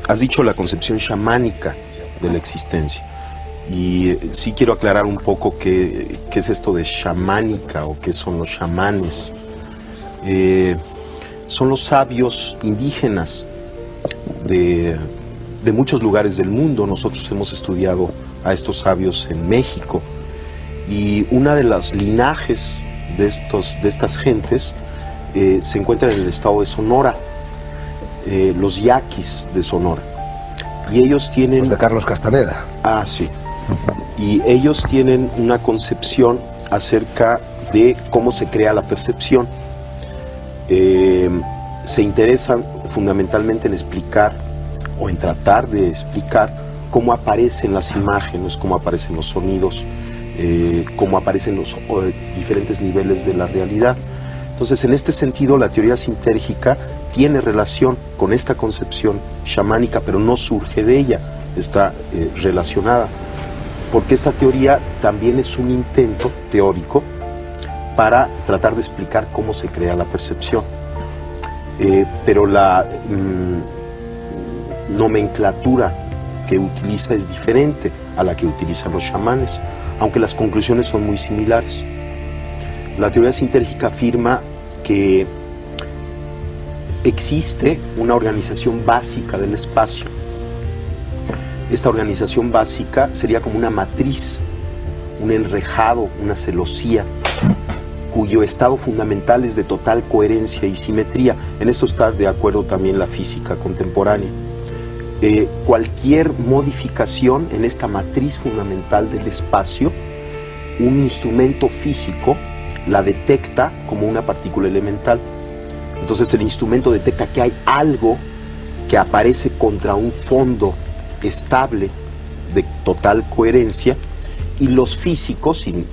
Has dicho la concepción chamánica de la existencia. Y sí quiero aclarar un poco qué es esto de chamánica o qué son los chamanes. Son los sabios indígenas de muchos lugares del mundo. Nosotros hemos estudiado a estos sabios en México. Y una de las linajes de estas gentes se encuentra en el estado de Sonora, los yaquis de Sonora. Y ellos tienen... Los de Carlos Castaneda. Ah, sí. Y ellos tienen una concepción acerca de cómo se crea la percepción. Se interesan fundamentalmente en explicar o en tratar de explicar cómo aparecen las imágenes, cómo aparecen los sonidos, cómo aparecen los diferentes niveles de la realidad. Entonces, en este sentido, la teoría sintérgica tiene relación con esta concepción chamánica, pero no surge de ella, está relacionada, porque esta teoría también es un intento teórico para tratar de explicar cómo se crea la percepción. Pero la nomenclatura que utiliza es diferente a la que utilizan los chamanes, aunque las conclusiones son muy similares. La teoría sintérgica afirma que existe una organización básica del espacio. Esta organización básica sería como una matriz, un enrejado, una celosía, cuyo estado fundamental es de total coherencia y simetría. En esto está de acuerdo también la física contemporánea. Cualquier modificación en esta matriz fundamental del espacio, un instrumento físico la detecta como una partícula elemental. Entonces el instrumento detecta que hay algo que aparece contra un fondo estable de total coherencia, y los físicos y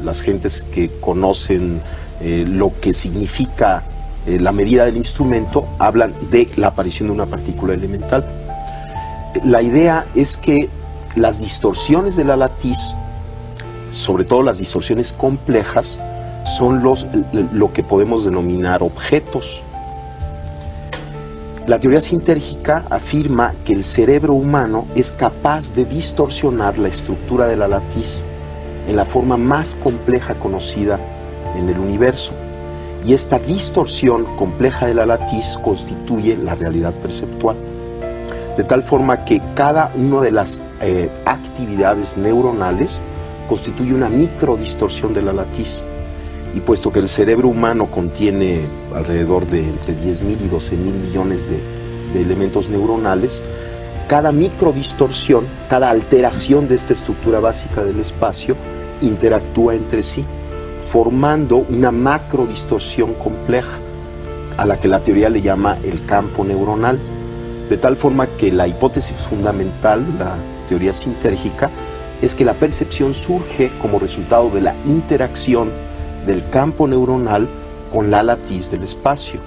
las gentes que conocen lo que significa la medida del instrumento hablan de la aparición de una partícula elemental. La idea es que las distorsiones de la latiz, sobre todo las distorsiones complejas, son lo que podemos denominar objetos. La teoría sintérgica afirma que el cerebro humano es capaz de distorsionar la estructura de la latiz en la forma más compleja conocida en el universo. Y esta distorsión compleja de la latiz constituye la realidad perceptual. De tal forma que cada una de las actividades neuronales constituye una microdistorsión de la latiz. Y puesto que el cerebro humano contiene alrededor de entre 10.000 y 12.000 millones de elementos neuronales, cada microdistorsión, cada alteración de esta estructura básica del espacio interactúa entre sí, formando una macrodistorsión compleja, a la que la teoría le llama el campo neuronal. De tal forma que la hipótesis fundamental de la teoría sintérgica es que la percepción surge como resultado de la interacción del campo neuronal con la latiz del espacio.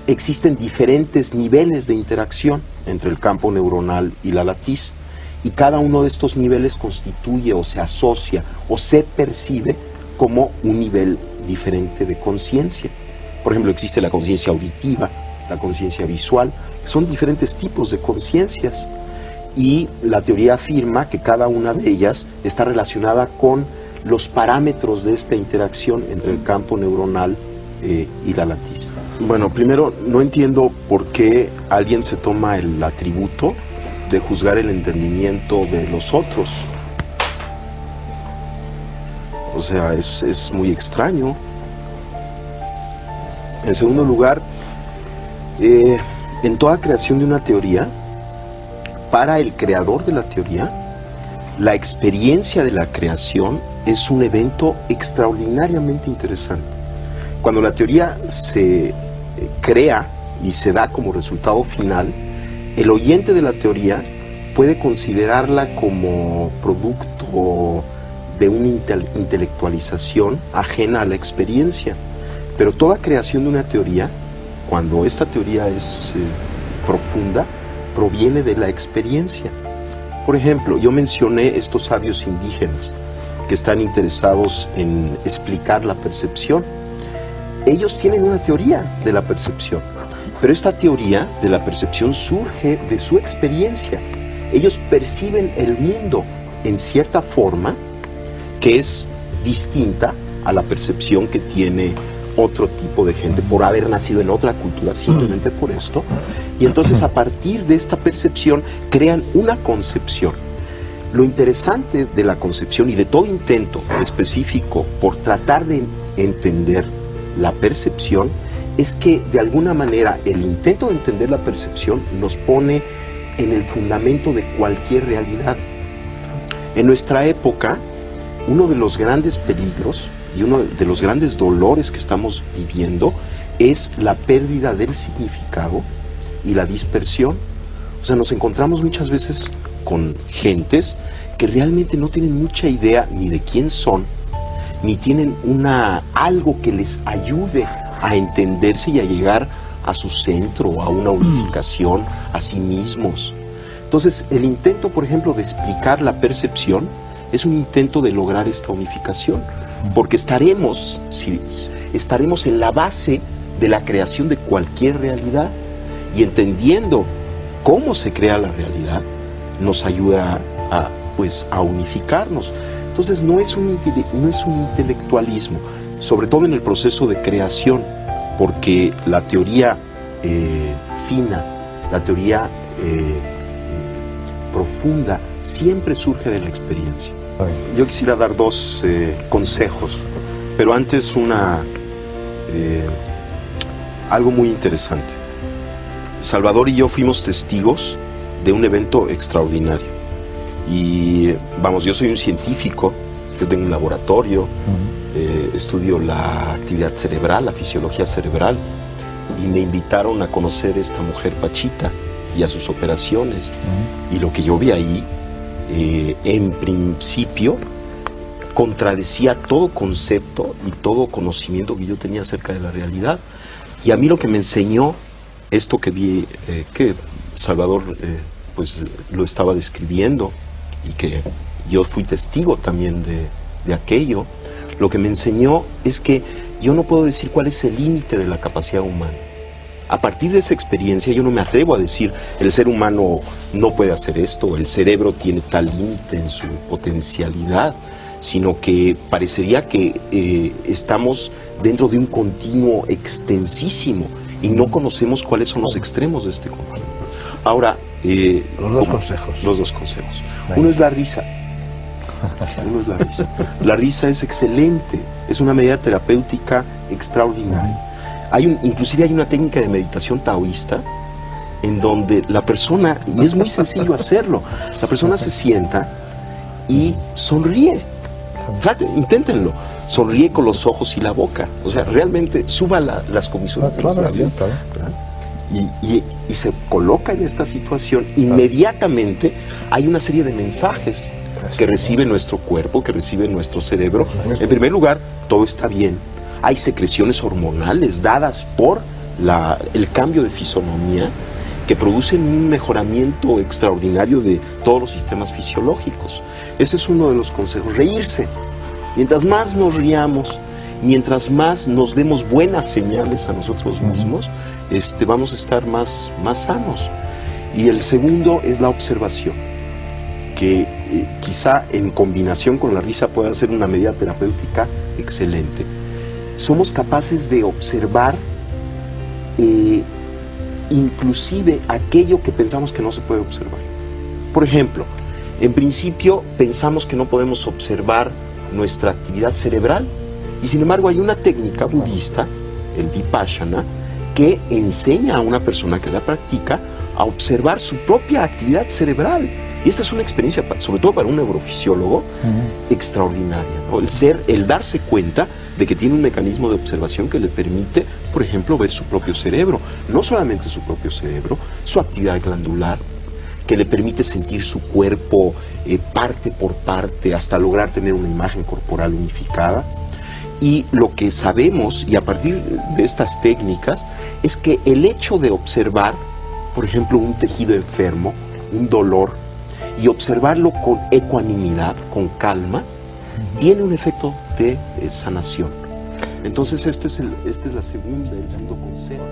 Existen diferentes niveles de interacción entre el campo neuronal y la latiz, y cada uno de estos niveles constituye o se asocia o se percibe como un nivel diferente de conciencia. Por ejemplo, existe la conciencia auditiva, la conciencia visual, son diferentes tipos de conciencias, y la teoría afirma que cada una de ellas está relacionada con los parámetros de esta interacción entre el campo neuronal y la latiz. Bueno, primero, no entiendo por qué alguien se toma el atributo de juzgar el entendimiento de los otros. O sea, es muy extraño. En segundo lugar, en toda creación de una teoría, para el creador de la teoría, la experiencia de la creación es un evento extraordinariamente interesante. Cuando la teoría se crea y se da como resultado final, el oyente de la teoría puede considerarla como producto de una intelectualización ajena a la experiencia. Pero toda creación de una teoría, cuando esta teoría es profunda, proviene de la experiencia. Por ejemplo, yo mencioné estos sabios indígenas que están interesados en explicar la percepción. Ellos tienen una teoría de la percepción, Pero esta teoría de la percepción surge de su experiencia. Ellos perciben el mundo en cierta forma que es distinta a la percepción que tiene otro tipo de gente por haber nacido en otra cultura, simplemente por esto. Y entonces a partir de esta percepción crean una concepción. Lo interesante de la concepción y de todo intento específico por tratar de entender la percepción es que de alguna manera el intento de entender la percepción nos pone en el fundamento de cualquier realidad. En nuestra época, uno de los grandes peligros y uno de los grandes dolores que estamos viviendo es la pérdida del significado y la dispersión. O sea, nos encontramos muchas veces con gentes que realmente no tienen mucha idea ni de quién son, ni tienen algo que les ayude a entenderse y a llegar a su centro, a una unificación, a sí mismos. Entonces, el intento, por ejemplo, de explicar la percepción es un intento de lograr esta unificación, porque estaremos en la base de la creación de cualquier realidad, y entendiendo cómo se crea la realidad nos ayuda a unificarnos. Entonces no es un intelectualismo, sobre todo en el proceso de creación, porque la teoría fina, la teoría profunda, siempre surge de la experiencia. Yo quisiera dar dos consejos, pero antes algo muy interesante. Salvador y yo fuimos testigos de un evento extraordinario. Y vamos, yo soy un científico, yo tengo un laboratorio, estudio la actividad cerebral, la fisiología cerebral, y me invitaron a conocer a esta mujer Pachita y a sus operaciones. Y lo que yo vi ahí, en principio, contradecía todo concepto y todo conocimiento que yo tenía acerca de la realidad. Y a mí lo que me enseñó esto que vi, que Salvador pues lo estaba describiendo, y que yo fui testigo también de aquello, lo que me enseñó es que yo no puedo decir cuál es el límite de la capacidad humana. A partir de esa experiencia yo no me atrevo a decir el ser humano no puede hacer esto, el cerebro tiene tal límite en su potencialidad, sino que parecería que estamos dentro de un continuo extensísimo y no conocemos cuáles son los extremos de este continuo. Ahora, los dos consejos. Los dos consejos. Uno es la risa. Uno es la risa. La risa es excelente, es una medida terapéutica extraordinaria. Inclusive hay una técnica de meditación taoísta en donde la persona, y es muy sencillo hacerlo, la persona se sienta y sonríe. Inténtenlo. Sonríe con los ojos y la boca. O sea, realmente suba las comisuras de los labios. Y se coloca en esta situación, inmediatamente hay una serie de mensajes que recibe nuestro cuerpo, que recibe nuestro cerebro. En primer lugar, todo está bien. Hay secreciones hormonales dadas por el cambio de fisonomía que producen un mejoramiento extraordinario de todos los sistemas fisiológicos. Ese es uno de los consejos, reírse. Mientras más nos riamos, mientras más nos demos buenas señales a nosotros mismos, vamos a estar más sanos. Y el segundo es la observación, que quizá en combinación con la risa pueda ser una medida terapéutica excelente. Somos capaces de observar inclusive aquello que pensamos que no se puede observar. Por ejemplo, en principio pensamos que no podemos observar nuestra actividad cerebral, y sin embargo hay una técnica budista, el Vipassana, que enseña a una persona que la practica a observar su propia actividad cerebral. Y esta es una experiencia, sobre todo para un neurofisiólogo, extraordinaria, ¿no? El darse cuenta de que tiene un mecanismo de observación que le permite, por ejemplo, ver su propio cerebro. No solamente su propio cerebro, su actividad glandular, que le permite sentir su cuerpo parte por parte hasta lograr tener una imagen corporal unificada. Y lo que sabemos, y a partir de estas técnicas, es que el hecho de observar, por ejemplo, un tejido enfermo, un dolor, y observarlo con ecuanimidad, con calma, tiene un efecto de sanación. Entonces este es el segundo consejo.